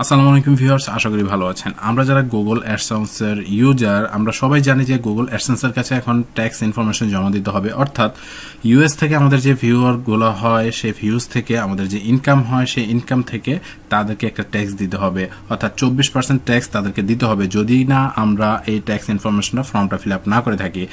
আসসালামু আলাইকুম ভিউয়ার্স, আশা করি ভালো আছেন। আমরা যারা গুগল অ্যাডসেন্স এর ইউজার, আমরা সবাই জানি যে গুগল অ্যাডসেন্স এর কাছে এখন ট্যাক্স ইনফরমেশন জমা দিতে হবে। অর্থাৎ ইউএস থেকে আমাদের যে ভিউয়ার গুলো হয়, সেই ভিউজ থেকে আমাদের যে ইনকাম হয়, সেই ইনকাম থেকে তাদেরকে একটা ট্যাক্স দিতে হবে। অর্থাৎ 24% ট্যাক্স তাদেরকে দিতে হবে যদি না আমরা এই ট্যাক্স ইনফরমেশনটা ফর্মটা ফিল আপ না করে থাকি।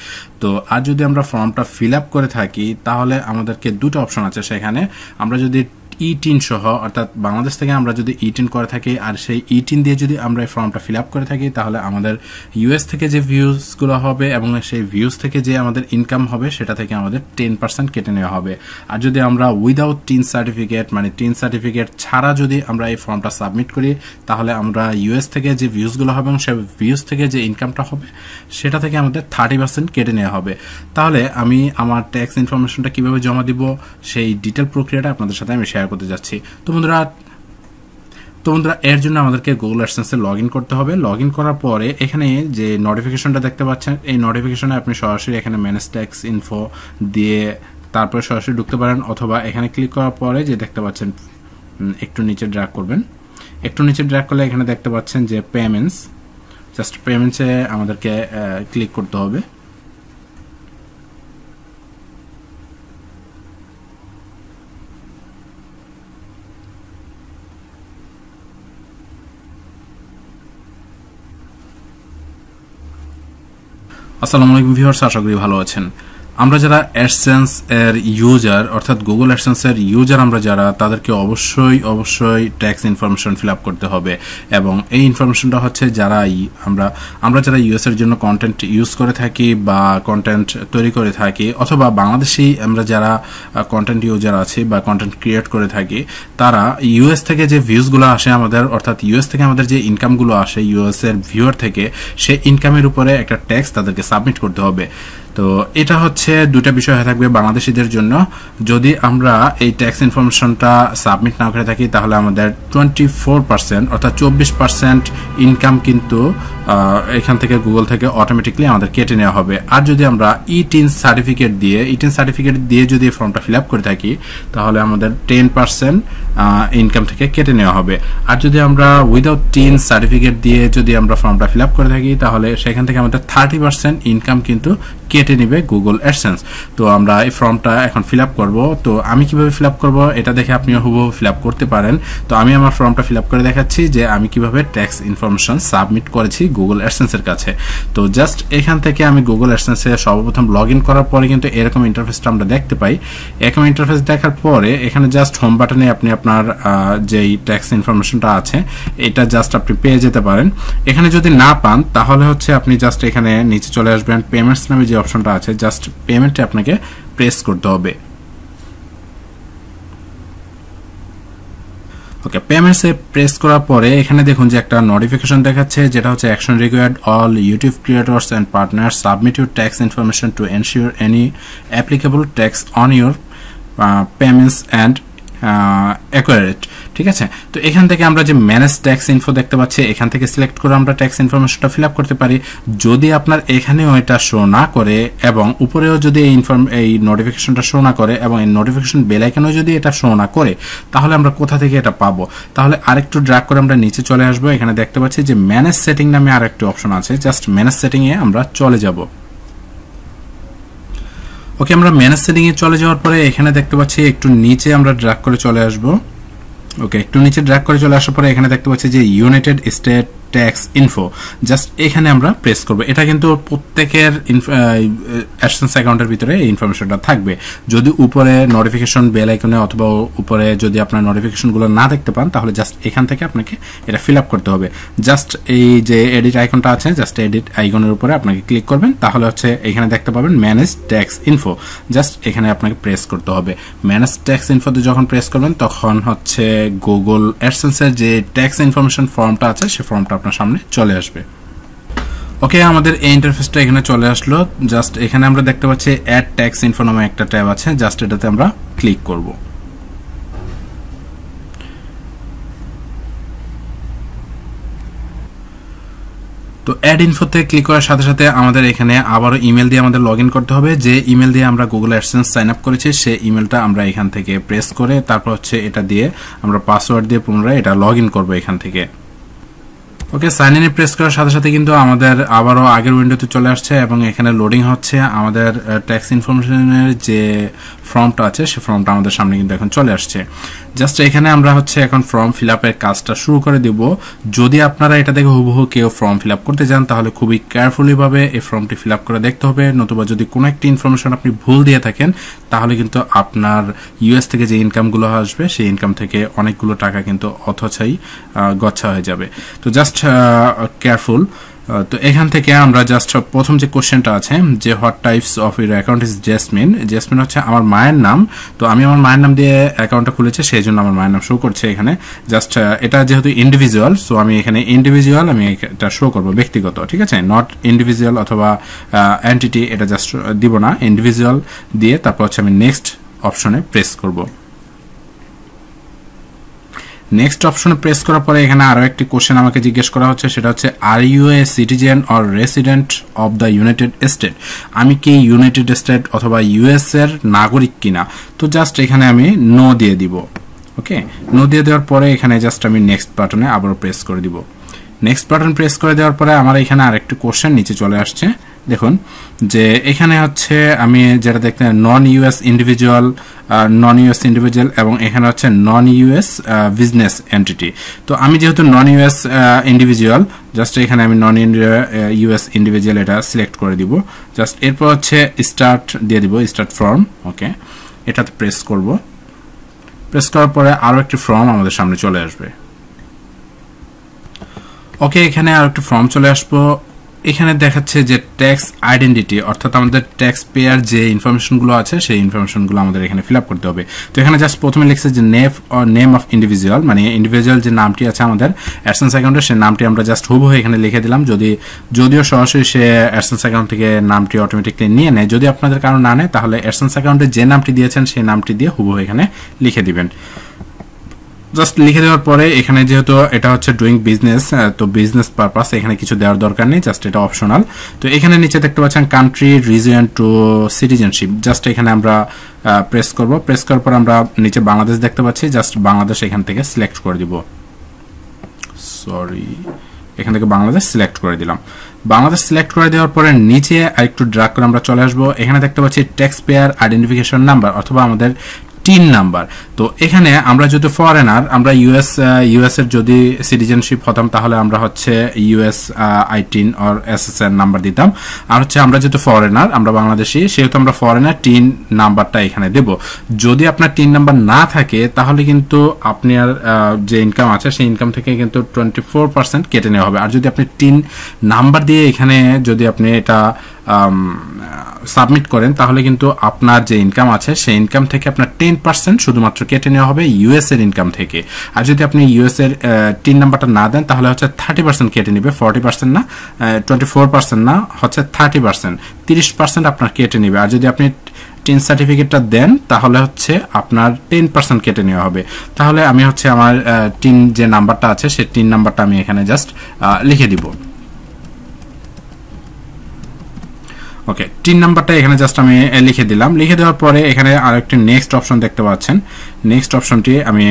তো আর যদি আমরা ফর্মটা ফিল আপ করে থাকি তাহলে আমাদেরকে দুটো অপশন আছে সেখানে। আমরা যদি E10 সহ অর্থাৎ বাংলাদেশ থেকে আমরা যদি E10 করে থাকি আর সেই E10 দিয়ে যদি আমরা এই ফর্মটা ফিল আপ করে থাকি তাহলে আমাদের ইউএস থেকে যে ভিউজগুলো হবে এবং সেই ভিউজ থেকে যে আমাদের ইনকাম হবে সেটা থেকে আমাদের 10% কেটে নেওয়া হবে। আর যদি আমরা উইদাউট টিন সার্টিফিকেট মানে টিন সার্টিফিকেট ছাড়া যদি আমরা এই ফর্মটা সাবমিট করি তাহলে আমরা ইউএস থেকে যে ভিউজগুলো হবে এবং সেই ভিউজ থেকে যে ইনকামটা হবে সেটা থেকে আমাদের 30% কেটে নেওয়া হবে। তাহলে আমি আমার ট্যাক্স ইনফরমেশনটা কিভাবে জমা দিব সেই ডিটেল প্রক্রিয়াটা আপনাদের সাথে আমি শেয়ার করতে যাচ্ছি। তো বন্ধুরা এর জন্য আমাদেরকে গুগল অ্যাডসেন্সে লগ ইন করতে হবে। লগ ইন করার পরে এখানে যে নোটিফিকেশনটা দেখতে পাচ্ছেন, এই নোটিফিকেশনে আপনি সরাসরি এখানে ম্যানেজ ট্যাক্স ইনফো দিয়ে তারপরে সরাসরি ঢুকতে পারেন, অথবা এখানে ক্লিক করার পরে যে দেখতে পাচ্ছেন একটু নিচে ড্র্যাগ করবেন। একটু নিচে ড্র্যাগ করলে এখানে দেখতে পাচ্ছেন যে পেমেন্টস, জাস্ট পেমেন্টসে আমাদেরকে ক্লিক করতে হবে। আসসালামু আলাইকুম ভিউয়ার্স, আশা করি ভালো আছেন। আমরা যারা অ্যাডসেন্স এর ইউজার অর্থাৎ গুগল অ্যাডসেন্স এর ইউজার আমরা যারা, তাদেরকে অবশ্যই ট্যাক্স ইনফরমেশন ফিল আপ করতে হবে। এবং এই ইনফরমেশনটা হচ্ছে যারা আমরা যারা ইউএস এর জন্য কন্টেন্ট ইউজ করে থাকি বা কন্টেন্ট তৈরি করে থাকি, অথবা বাংলাদেশি আমরা যারা কন্টেন্ট ইউজার আছি বা কন্টেন্ট ক্রিয়েট করে থাকি, তারা ইউএস থেকে যে ভিউজগুলো আসে আমাদের, অর্থাৎ ইউএস থেকে আমাদের যে ইনকামগুলো আসে ইউএস এর ভিউয়ার থেকে, সেই ইনকামের উপরে একটা ট্যাক্স তাদেরকে সাবমিট করতে হবে। তো এটা হচ্ছে দুটা বিষয় হয়ে থাকবে বাংলাদেশিদের জন্য। যদি আমরা এই ট্যাক্স ইনফরমেশনটা সাবমিট না করে থাকি তাহলে আমাদের 24% অর্থাৎ 24% ইনকাম কিন্তু এখান থেকে গুগল থেকে অটোমেটিকলি আমাদের কেটে নেওয়া হবে। আর যদি আমরা E10 সার্টিফিকেট দিয়ে যদি ফর্মটা ফিল আপ করে থাকি তাহলে আমাদের 10% ইনকাম থেকে কেটে নেওয়া হবে। আর যদি আমরা উইদাউট টিন সার্টিফিকেট দিয়ে যদি আমরা ফর্মটা ফিল আপ করে থাকি তাহলে সেখান থেকে আমাদের 30% ইনকাম কিন্তু কেটে নেবে গুগল অ্যাডসেন্স। তো আমরা এই ফর্মটা এখন ফিল আপ করবো। তো আমি কিভাবে ফিল আপ করবো এটা দেখে আপনিও হুবহু ফিল আপ করতে পারেন। তো আমি আমার ফর্মটা ফিল আপ করে দেখাচ্ছি যে আমি কিভাবে ট্যাক্স ইনফরমেশন সাবমিট করেছি গুগল অ্যাডসেন্সের কাছে। তো জাস্ট এখান থেকে আমি গুগল অ্যাডসেন্সে সর্বপ্রথম লগ ইন করার পরে কিন্তু এরকম ইন্টারফেসটা আমরা দেখতে পাই। এরকম ইন্টারফেস দেখার পরে এখানে জাস্ট হোম বাটনে আপনি আপনার যেই ট্যাক্স ইনফরমেশনটা আছে এটা জাস্ট আপনি পেয়ে যেতে পারেন। এখানে যদি না পান তাহলে হচ্ছে আপনি জাস্ট এখানে নিচে চলে আসবেন, পেমেন্টস নামে যে অপশনটা আছে জাস্ট পেমেন্টে আপনাকে প্রেস করতে হবে। ওকে, পেমেন্টসে প্রেস করার পরে এখানে দেখুন যে একটা নোটিফিকেশন দেখাচ্ছে যেটা হচ্ছে action required all YouTube creators and partners submit your tax information to ensure any applicable tax on your payments and accurate. ঠিক আছে, তো এখান থেকে আমরা যে ম্যানেজ ট্যাক্স ইনফো দেখতে পাচ্ছি এখান থেকে সিলেক্ট করে আমরা ট্যাক্স ইনফরমেশনটা ফিল আপ করতে পারি। যদি আপনার এখানেও এটা শো না করে এবং উপরেও যদি এই নোটিফিকেশনটা শো না করে এবং এই নোটিফিকেশন বেল আইকনেও যদি এটা শো না করে তাহলে আমরা কোথা থেকে এটা পাবো? তাহলে আরেকটু ড্র্যাগ করে আমরা নিচে চলে আসবো। এখানে দেখতে পাচ্ছি যে ম্যানেজ সেটিং নামে আরেকটি অপশন আছে, জাস্ট ম্যানেজ সেটিং এ আমরা চলে যাব। ওকে, আমরা ম্যানেজ সেটিং এ চলে যাওয়ার পরে এখানে দেখতে পাচ্ছি একটু নিচে আমরা ড্র্যাগ করে চলে আসবো। ওকে, একটু নিচে ড্র্যাগ করে চলে আসার পরে এখানে দেখতে পাচ্ছি যে United state tax info, just এখানে আমরা প্রেস করব। এটা কিন্তু প্রত্যেকের অ্যাডসেন্স অ্যাকাউন্টের ভিতরে এই ইনফরমেশনটা থাকবে। যদি উপরে নোটিফিকেশন বেল আইকনে অথবা উপরে যদি আপনার নোটিফিকেশনগুলো না দেখতে পান তাহলে জাস্ট এখান থেকে আপনাকে এটা ফিল আপ করতে হবে। জাস্ট এই যে এডিট আইকনটা আছে জাস্ট এডিট আইকনের উপরে আপনাকে ক্লিক করবেন, তাহলে হচ্ছে এখানে দেখতে পাবেন ম্যানেজ ট্যাক্স ইনফো, জাস্ট এখানে আপনাকে প্রেস করতে হবে। ম্যানেজ ট্যাক্স ইনফোতে যখন প্রেস করবেন তখন হচ্ছে গুগল অ্যাডসেন্সের যে ট্যাক্স ইনফরমেশন ফর্মটা আছে সেই ফর্মটা আপনার সামনে চলে আসবে। ওকে, আমাদের এই ইন্টারফেসটা এখানে চলে আসলো। জাস্ট এখানে আমরা দেখতে পাচ্ছি অ্যাড ট্যাক্স ইনফো নামে একটা ট্যাব আছে, জাস্ট এটাতে আমরা ক্লিক করব। তো অ্যাড ইনফোতে ক্লিক করার সাথে সাথে আমাদের এখানে আবারও ইমেল দিয়ে আমাদের লগ ইন করতে হবে। যে ইমেল দিয়ে আমরা গুগল অ্যাডসেন্স সাইন আপ করেছি সেই ইমেলটা আমরা এখান থেকে প্রেস করে তারপর হচ্ছে এটা দিয়ে আমরা পাসওয়ার্ড দিয়ে পুনরায় এটা লগ ইন করবো এখান থেকে। ওকে, সাইন ইনে প্রেস করার সাথে সাথে কিন্তু আমাদের আবারও আগের উইন্ডোতে চলে আসছে এবং এখানে লোডিং হচ্ছে। আমাদের ট্যাক্স ইনফরমেশনের যে ফর্মটা আছে সেই ফর্মটা আমাদের সামনে কিন্তু এখন চলে আসছে। জাস্ট এখানে আমরা হচ্ছে এখন ফর্ম ফিল আপের কাজটা শুরু করে দিব। যদি আপনারা এটা দেখে হুবহু কেউ ফর্ম ফিল আপ করতে যান তাহলে খুবই কেয়ারফুলি ভাবে এই ফর্মটি ফিল আপ করে দেখতে হবে, নতুবা যদি কোনো একটি ইনফরমেশন আপনি ভুল দিয়ে থাকেন তাহলে কিন্তু আপনার ইউএস থেকে যে ইনকামগুলো আসবে সেই ইনকাম থেকে অনেকগুলো টাকা কিন্তু অথচাই গচ্ছা হয়ে যাবে। তো জাস্ট কেয়ারফুল। তো এখান থেকে আমরা জাস্ট প্রথম যে কোশ্চেনটা আছে যে what types of your account is jasmine. Jasmine হচ্ছে আমার মায়ের নাম, তো আমি আমার মায়ের নাম দিয়ে অ্যাকাউন্টটা খুলেছি সেই জন্য আমার মায়ের নাম শো করছে এখানে। জাস্ট এটা যেহেতু ইন্ডিভিজুয়াল, সো আমি এখানে ইন্ডিভিজুয়াল আমি এটা শো করবো, ব্যক্তিগত, ঠিক আছে, নট ইন্ডিভিজুয়াল অথবা এন্টিটি, এটা জাস্ট দিব না, ইন্ডিভিজুয়াল দিয়ে তারপর হচ্ছে আমি নেক্সট অপশনে প্রেস করব। নেক্সট অপশনে প্রেস করার পরে এখানে আরো একটি কোশ্চেন আমাকে জিজ্ঞেস করা হচ্ছে, সেটা হচ্ছে are you a citizen or resident of the United State. আমি কি ইউনাইটেড স্টেট অথবা ইউএস এর নাগরিক কিনা। তো জাস্ট এখানে আমি নো দিয়ে দিব। ওকে, নো দিয়ে দেওয়ার পরে এখানে জাস্ট আমি নেক্সট বাটনে আবারও প্রেস করে দিব। নেক্সট বাটন প্রেস করে দেওয়ার পরে আমার এখানে আরেকটি কোশ্চেন নিচে চলে আসছে। দেখুন যে এখানে হচ্ছে আমি যেটা দেখতে নন ইউএস ইন্ডিভিজুয়াল এবং এখানে হচ্ছে নন ইউএস বিজনেস এন্টিটি। তো আমি যেহেতু নন ইউএস ইন্ডিভিজুয়াল, জাস্ট এখানে আমি নন ইউএস ইন্ডিভিজুয়াল এটা সিলেক্ট করে দিব। জাস্ট এরপর হচ্ছে স্টার্ট দিয়ে দিব, স্টার্ট ফর্ম। ওকে, এটাতে প্রেস করব। প্রেস করার পরে আরো একটি ফর্ম আমাদের সামনে চলে আসবে। ওকে, এখানে আর একটা ফর্ম চলে আসবো। এখানে দেখাচ্ছে যে ট্যাক্স আইডেন্টিটি, অর্থাৎ আমাদের ট্যাক্স পেয়ার যে ইনফরমেশনগুলো আছে সেই ইনফরমেশনগুলো আমাদের এখানে ফিল আপ করতে হবে। তো এখানে জাস্ট প্রথমে লিখছে যে নেম অফ ইন্ডিভিজুয়াল, মানে ইন্ডিভিজুয়াল যে নামটি আছে আমাদের অ্যাডসেন্স অ্যাকাউন্টে সেই নামটি আমরা জাস্ট হুবহু এখানে লিখে দিলাম। যদিও সরাসরি সে অ্যাডসেন্স অ্যাকাউন্ট থেকে নামটি অটোমেটিকলি নিয়ে নেয়, যদি আপনাদের কারো না নেয় তাহলে অ্যাডসেন্স অ্যাকাউন্টে যে নামটি দিয়েছেন সেই নামটি দিয়ে হুবহু এখানে লিখে দিবেন। জাস্ট লিখে দেওয়ার পরে এখানে যেহেতু এটা হচ্ছে ডুইং বিজনেস, তো বিজনেস পারপাস এখানে কিছু দেওয়ার দরকার নেই, জাস্ট এটা অপশনাল। তো এখানে নিচে দেখতে পাচ্ছেন country, region two citizenship, just এখানে আমরা প্রেস করব। প্রেস করার পর আমরা নিচে বাংলাদেশ দেখতে পাচ্ছি, জাস্ট বাংলাদেশ এখান থেকে সিলেক্ট করে দিব। এখান থেকে বাংলাদেশ সিলেক্ট করে দিলাম। বাংলাদেশ সিলেক্ট করে দেওয়ার পরে নিচে আরেকটু ড্র্যাগ করে আমরা চলে আসবো। এখানে দেখতে পাচ্ছি ট্যাক্স পেয়ার আইডেন্টিফিকেশন নাম্বার অথবা আমাদের টিন নাম্বার। তো এখানে আমরা যদি ফরেনার, আমরা ইউএস এর যদি সিটিজেনশিপ হতাম তাহলে আমরা হচ্ছে ইউএস আই-10 অর এসএসএন নাম্বার দিতাম। আর হচ্ছে আমরা যেহেতু ফরেনার, আমরা বাংলাদেশি, সেহেতু আমরা ফরেনার টিন নাম্বারটা এখানে দেব। যদি আপনার টিন নাম্বার না থাকে তাহলে কিন্তু আপনার যে ইনকাম আছে সেই ইনকাম থেকে কিন্তু 24% কেটে নেওয়া হবে। আর যদি আপনি টিন নাম্বার দিয়ে এখানে যদি আপনি এটা সাবমিট করেন তাহলে কিন্তু আপনার যে ইনকাম আছে সেই ইনকাম থেকে আপনার 10% শুধুমাত্র কেটে নেওয়া হবে ইউএস এর ইনকাম থেকে। আর যদি আপনি ইউএস এর টিন নাম্বারটা না দেন তাহলে হচ্ছে 30% কেটে নেবে, 40% না, 24% না, হচ্ছে 30%, 30% আপনার কেটে নেবে। আর যদি আপনি টিন সার্টিফিকেটটা দেন তাহলে হচ্ছে আপনার 10% কেটে নেওয়া হবে। তাহলে আমি হচ্ছে আমার টিন যে নাম্বারটা আছে সেই টিন নাম্বারটা আমি এখানে জাস্ট লিখে দিব। ওকে, টিন নাম্বারটা এখানে জাস্ট আমি লিখে দিলাম। লিখে দেওয়ার পরে এখানে আরেকটি নেক্সট অপশন দেখতে পাচ্ছেন, নেক্সট অপশনটি আমি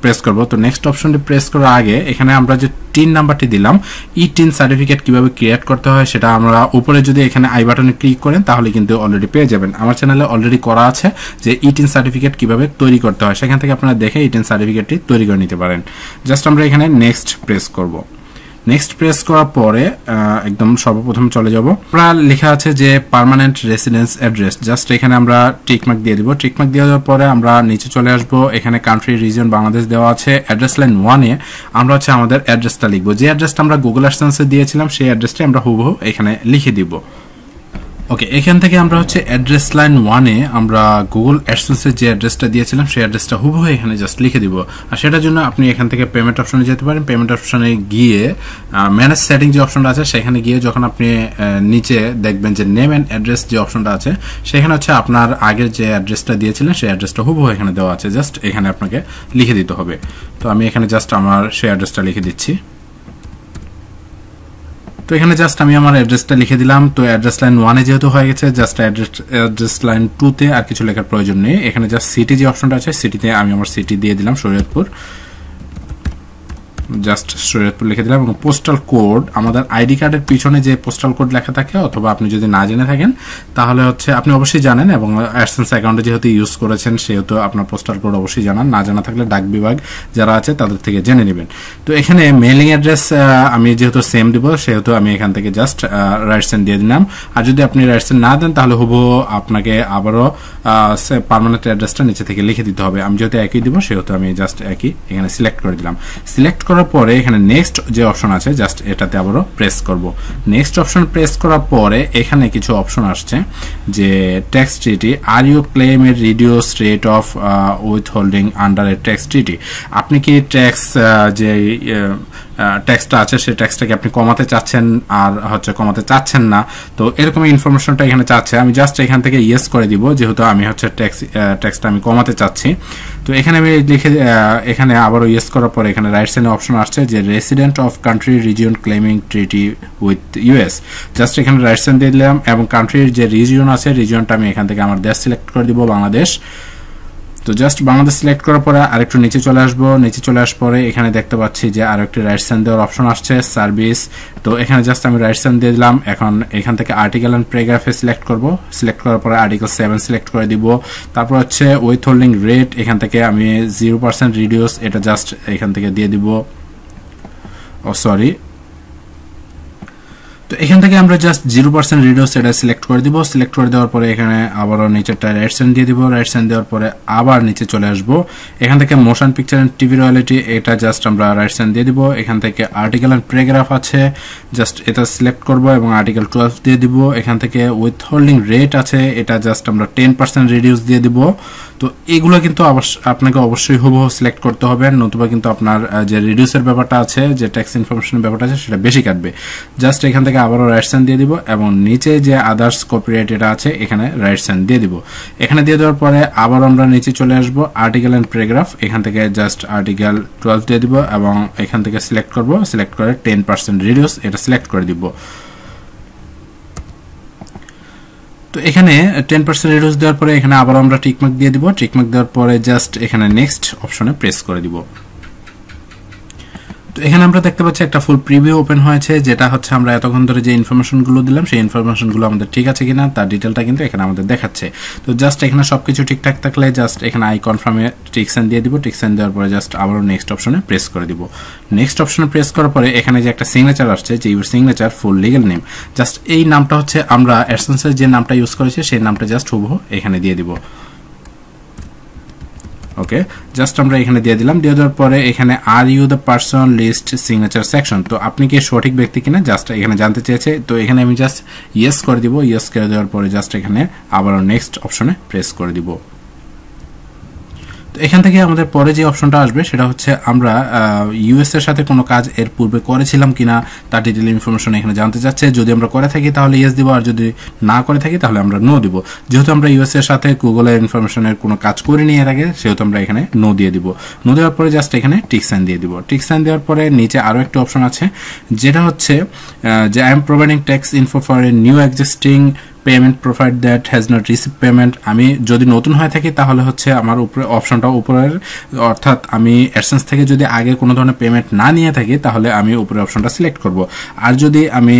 প্রেস করব। তো নেক্সট অপশনটি প্রেস করার আগে এখানে আমরা যে টিন নাম্বারটি দিলাম, টিন সার্টিফিকেট কিভাবে ক্রিয়েট করতে হয় সেটা আমরা উপরে যদি এখানে আই বাটনে ক্লিক করেন তাহলে কিন্তু অলরেডি পেয়ে যাবেন। আমার চ্যানেলে অলরেডি করা আছে যে টিন সার্টিফিকেট কিভাবে তৈরি করতে হয়, সেখান থেকে আপনারা দেখে টিন সার্টিফিকেটটি তৈরি করে নিতে পারেন। জাস্ট আমরা এখানে নেক্সট প্রেস করব। নেক্সট প্রেস করার পরে একদম সর্বপ্রথম চলে যাব, আমরা লেখা আছে যে পার্মানেন্ট রেসিডেন্স অ্যাড্রেস, জাস্ট এখানে আমরা টিকমার্ক দিয়ে দিব। টিকমার্ক দিয়ে দেওয়ার পরে আমরা নিচে চলে আসব। এখানে কান্ট্রি, রিজিয়ন বাংলাদেশ দেওয়া আছে। অ্যাড্রেস লাইন 1-এ আমরা হচ্ছে আমাদের অ্যাড্রেসটা লিখবো, যে অ্যাড্রেসটা আমরা গুগল অ্যাডসেন্সে দিয়েছিলাম সেই অ্যাড্রেসটা আমরা হুবহু এখানে লিখে দিব। ওকে, এখান থেকে আমরা হচ্ছে অ্যাড্রেস লাইন 1-এ আমরা গুগল অ্যাডসেন্সের যে অ্যাড্রেসটা দিয়েছিলাম সেই অ্যাড্রেসটা হুবহু এখানে জাস্ট লিখে দিব। আর সেটার জন্য আপনি এখান থেকে পেমেন্ট অপশনে যেতে পারেন। পেমেন্ট অপশনে গিয়ে ম্যানেজ সেটিং যে অপশনটা আছে সেখানে গিয়ে যখন আপনি নিচে দেখবেন যে নেম অ্যান্ড অ্যাড্রেস যে অপশনটা আছে সেখানে হচ্ছে আপনার আগের যে অ্যাড্রেসটা দিয়েছিলেন সেই অ্যাড্রেসটা হুবহু এখানে দেওয়া আছে, জাস্ট এখানে আপনাকে লিখে দিতে হবে। তো আমি এখানে জাস্ট আমার সেই অ্যাড্রেসটা লিখে দিচ্ছি। তো এখানে জাস্ট আমি আমার অ্যাড্রেসটা লিখে দিলাম। তো অ্যাড্রেস লাইন 1 এ যেহেতু হয়ে গেছে, জাস্ট অ্যাড্রেস লাইন 2 তে আর কিছু লেখার প্রয়োজন নেই। এখানে জাস্ট সিটি যে অপশনটা আছে, সিটিতে আমি আমার সিটি দিয়ে দিলাম শরীয়তপুর, জাস্ট শরীয়তপুর লিখে দিলাম। এবং পোস্টাল কোড, আমাদের আইডি কার্ডের পিছনে যে পোস্টাল কোড লেখা থাকে, অথবা আপনি যদি না জেনে থাকেন তাহলে হচ্ছে আপনি অবশ্যই জানেন, এবং অ্যাডসেন্স অ্যাকাউন্টে যেহেতু ইউজ করেছেন সেহেতু আপনার পোস্টাল কোড অবশ্যই জানান। না জানা থাকলে ডাক বিভাগ যারা আছে তাদের থেকে জেনে নেবেন। তো এখানে মেইলিং অ্যাড্রেস আমি যেহেতু সেম দিব, সেহেতু আমি এখান থেকে জাস্ট রাইট সেন্ড দিয়ে দিলাম। আর যদি আপনি রাইট সেন্ড না দেন তাহলে হুবহু আপনাকে আবারও পার্মানেন্ট অ্যাড্রেসটা নিচে থেকে লিখে দিতে হবে। আমি যেহেতু একই দিব সেহেতু আমি জাস্ট একই এখানে সিলেক্ট করে দিলাম। সিলেক্ট করার পরে এখানে নেক্সট যে অপশন আছে, জাস্ট এটাতে আবারও প্রেস করব। নেক্সট অপশন প্রেস করার পরে এখানে কিছু অপশন আসছে যে tax treaty, are you claim A reduce rate of with holding under A tax ট্রিটি। আপনি কি ট্যাক্স যে ট্যাক্সটা আছে সেই ট্যাক্সটাকে আপনি কমাতে চাচ্ছেন আর হচ্ছে কমাতে চাচ্ছেন না, তো এরকম ইনফরমেশনটা এখানে চাচ্ছে। আমি জাস্ট এখান থেকে ইয়েস করে দিব, যেহেতু আমি হচ্ছে ট্যাক্সটা আমি কমাতে চাচ্ছি। তো এখানে আমি লিখে এখানে আবারও ইয়েস করার পরে এখানে রাইট সাইডে অপশন আসছে যে resident of country region claiming treaty with US. Just এখানে রাইট সাইড দিয়ে দিলাম, এবং কান্ট্রির যে রিজিয়ন আছে রিজিয়নটা আমি এখান থেকে আমার দেশ সিলেক্ট করে দিব, বাংলাদেশ। তো জাস্ট বাংলাদেশ সিলেক্ট করার পরে আরেকটু নিচে চলে আসবো। নিচে চলে আসার পরে এখানে দেখতে পাচ্ছি যে আরো একটি রাইট সাইন দেওয়ার অপশন আসছে, সার্ভিস। তো এখানে জাস্ট আমি রাইট সাইন দিয়ে দিলাম। এখন এখান থেকে আর্টিকেল এন্ড প্যারাগ্রাফে সিলেক্ট করব। সিলেক্ট করার পরে আর্টিকেল 7 সিলেক্ট করে দিব। তারপর হচ্ছে উইথ হোল্ডিং রেট, এখান থেকে আমি 0% রিডিউস, এটা জাস্ট এখান থেকে দিয়ে দিব। সরি, তো এখান থেকে আমরা জাস্ট 0% রিডিউস এটা সিলেক্ট করে দিব। সিলেক্ট করে দেওয়ার পরে এখানে আবারও নিচেরটা রাইট সাইন দিয়ে দিব। রাইট সাইন দেওয়ার পরে আবার নিচে চলে আসব। এখান থেকে motion picture and TV royalty, এটা জাস্ট আমরা রাইট সাইন দিয়ে দিব। এখান থেকে আর্টিকেল এন্ড প্যারাগ্রাফ আছে, জাস্ট এটা সিলেক্ট করব এবং আর্টিকেল 12 দিয়ে দিব। এখান থেকে উইথ হোল্ডিং রেট আছে, এটা জাস্ট আমরা 10% রিডিউস দিয়ে দিব। তো এগুলো কিন্তু আপনাকে অবশ্যই হুবহু সিলেক্ট করতে হবে, নতুবা কিন্তু আপনার যে রিডিউসের ব্যাপারটা আছে, যে ট্যাক্স ইনফরমেশনের ব্যাপারটা আছে, সেটা বেশি কাটবে। জাস্ট এখান থেকে আবারও রাইট সাইন দিয়ে দিব, এবং নিচে যে আদার্স কপিরাইট এটা আছে এখানে রাইট সাইন দিয়ে দিব। এখানে দিয়ে দেওয়ার পরে আবার আমরা নিচে চলে আসব, আর্টিকেল এন্ড প্যারাগ্রাফ, এখান থেকে জাস্ট আর্টিকেল 12 দিয়ে দিব, এবং এখান থেকে সিলেক্ট করব। সিলেক্ট করে 10% রিডিউস এটা সিলেক্ট করে দিব। তো এখানে 10% রিডিউস দেওয়ার পরে এখানে আবার আমরা টিকমার্ক দিয়ে দিব। টিকমার্ক দেওয়ার পরে জাস্ট এখানে নেক্সট অপশনে প্রেস করে দিব। তো এখানে আমরা দেখতে পাচ্ছি একটা ফুল প্রিভিউ ওপেন হয়েছে, যেটা হচ্ছে আমরা এতক্ষণ ধরে যে ইনফরমেশনগুলো দিলাম সেই ইনফরমেশনগুলো আমাদের ঠিক আছে কিনা তার ডিটেলটা কিন্তু এখানে আমাদের দেখাচ্ছে। তো জাস্ট এখানে সবকিছু ঠিকঠাক থাকলে জাস্ট এখানে আই কনফার্মে টিক সাইন দিয়ে দিব। টিক সাইন দেওয়ার পরে জাস্ট আবারও নেক্সট অপশনে প্রেস করে দিব। নেক্সট অপশনে প্রেস করার পরে এখানে যে একটা সিগনেচার আসছে, যে your signature full legal name, just এই নামটা হচ্ছে আমরা অ্যাডসেন্সের যে নামটা ইউজ করেছি সেই নামটা জাস্ট হুবহু এখানে দিয়ে দিব। ওকে, জাস্ট আমরা এখানে দিয়ে দিলাম। দিয়ে দেওয়ার পরে এখানে are you the person list signature section, তো আপনি কি সঠিক ব্যক্তি কিনা জাস্ট এখানে জানতে চেয়েছে। তো এখানে আমি জাস্ট ইয়েস করে দিব। ইয়েস করে দেওয়ার পরে জাস্ট এখানে আবারও নেক্সট অপশনে প্রেস করে দিব। তো এখান থেকে আমাদের পরে যে অপশনটা আসবে সেটা হচ্ছে আমরা ইউএস এর সাথে কোনো কাজ এর পূর্বে করেছিলাম কিনা তার ডিটেইল ইনফরমেশন এখানে জানতে চাচ্ছে। যদি আমরা করে থাকি তাহলে ইয়েস দিব, আর যদি না করে থাকি তাহলে আমরা নো দিব। যেহেতু আমরা ইউএস এর সাথে গুগলের ইনফরমেশনের কোনো কাজ করিনি এর আগে, সেহেতু আমরা এখানে নো দিয়ে দিব। নো দেওয়ার পরে জাস্ট এখানে টিক সাইন দিয়ে দিব। টিক সাইন দেওয়ার পরে নিচে আরও একটা অপশন আছে, যেটা হচ্ছে যে I am providing tax info for a new existing payment provide that has not receive payment. আমি যদি নতুন হয়ে থাকি তাহলে হচ্ছে আমার উপরে অপশনটা উপরের, অর্থাৎ আমি অ্যাডসেন্স থেকে যদি আগে কোনো ধরনের পেমেন্ট না নিয়ে থাকি তাহলে আমি উপরের অপশনটা সিলেক্ট করব। আর যদি আমি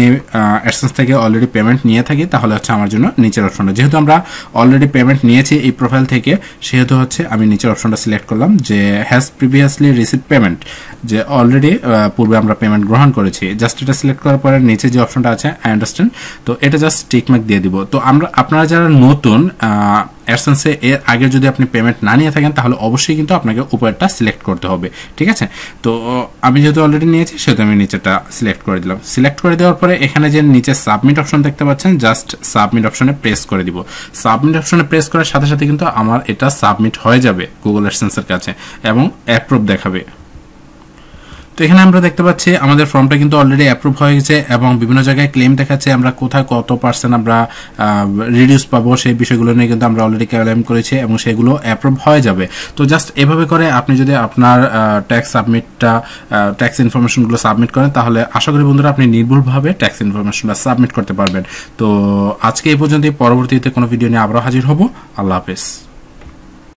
অ্যাডসেন্স থেকে অলরেডি পেমেন্ট নিয়ে থাকি তাহলে হচ্ছে আমার জন্য নিচের অপশনটা। যেহেতু আমরা অলরেডি পেমেন্ট নিয়েছি এই প্রোফাইল থেকে, সেহেতু হচ্ছে আমি নিচের অপশনটা সিলেক্ট করলাম যে হ্যাজ প্রিভিয়াসলি রিসিভ পেমেন্ট, যে অলরেডি পূর্বে আমরা পেমেন্ট গ্রহণ করেছি। জাস্ট এটা সিলেক্ট করার পরে নিচে যে অপশনটা আছে আই আন্ডারস্ট্যান্ড, তো এটা জাস্ট টিকমার্ক দিয়ে দিব। তো আপনারা যারা নতুন অ্যাডসেন্সে এর আগে যদি আপনি পেমেন্ট না নিয়ে থাকেন তাহলে অবশ্যই কিন্তু আপনাকে উপরেরটা সিলেক্ট করতে হবে, ঠিক আছে। তো আমি যেহেতু অলরেডি নিয়েছি সেহেতু আমি নিচেটা সিলেক্ট করে দিলাম। সিলেক্ট করে দেওয়ার পরে এখানে যে নিচে সাবমিট অপশন দেখতে পাচ্ছেন, জাস্ট সাবমিট অপশনে প্রেস করে দিব। সাবমিট অপশনে প্রেস করার সাথে সাথে কিন্তু আমার এটা সাবমিট হয়ে যাবে গুগল অ্যাডসেন্সের কাছে এবং অ্যাপ্রুভ দেখাবে। তো এখানে আমরা দেখতে পাচ্ছি আমাদের ফর্মটা কিন্তু অলরেডি অ্যাপ্রুভ হয়ে গেছে এবং বিভিন্ন জায়গায় ক্লেম দেখাচ্ছে আমরা কোথায় কত পার্সেন্ট আমরা রিডিউস পাবো সেই বিষয়গুলো নিয়ে কিন্তু আমরা অলরেডি ক্লেম করেছি এবং সেগুলো অ্যাপ্রুভ হয়ে যাবে। তো জাস্ট এভাবে করে আপনি যদি আপনার ট্যাক্স ইনফরমেশনগুলো সাবমিট করেন তাহলে আশা করি বন্ধুরা আপনি নির্ভুলভাবে ট্যাক্স ইনফরমেশনটা সাবমিট করতে পারবেন। তো আজকে এই পর্যন্ত, পরবর্তীতে কোনো ভিডিও নিয়ে আবারও হাজির হব। আল্লাহ হাফেজ।